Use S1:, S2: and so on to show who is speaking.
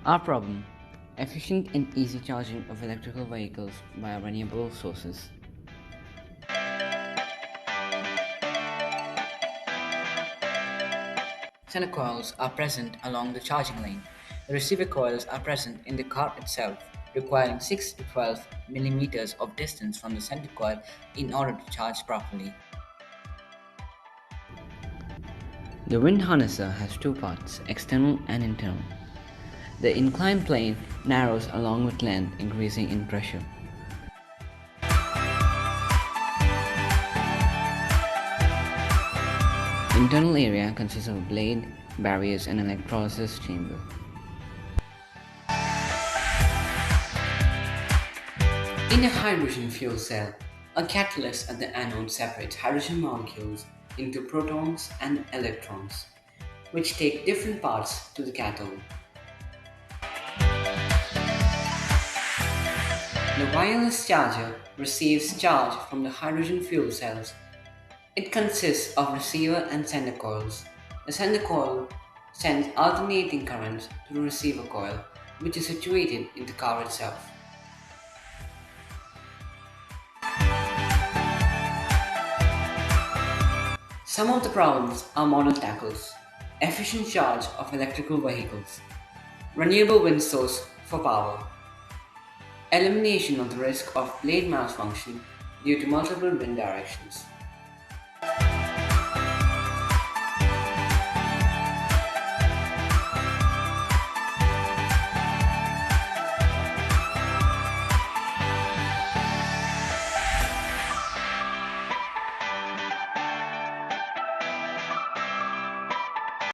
S1: Our problem: efficient and easy charging of electrical vehicles via renewable sources. Center coils are present along the charging lane. The receiver coils are present in the car itself, requiring 6 to 12 millimeters of distance from the center coil in order to charge properly. The wind harnesser has two parts, external and internal. The inclined plane narrows along with length, increasing in pressure. Internal area consists of a blade, barriers, and an electrolysis chamber. In a hydrogen fuel cell, a catalyst at the anode separates hydrogen molecules into protons and electrons, which take different paths to the cathode. The wireless charger receives charge from the hydrogen fuel cells. It consists of receiver and sender coils. The sender coil sends alternating currents to the receiver coil, which is situated in the car itself. Some of the problems our model tackles: efficient charge of electrical vehicles, renewable wind source for power, elimination of the risk of blade malfunction due to multiple wind directions.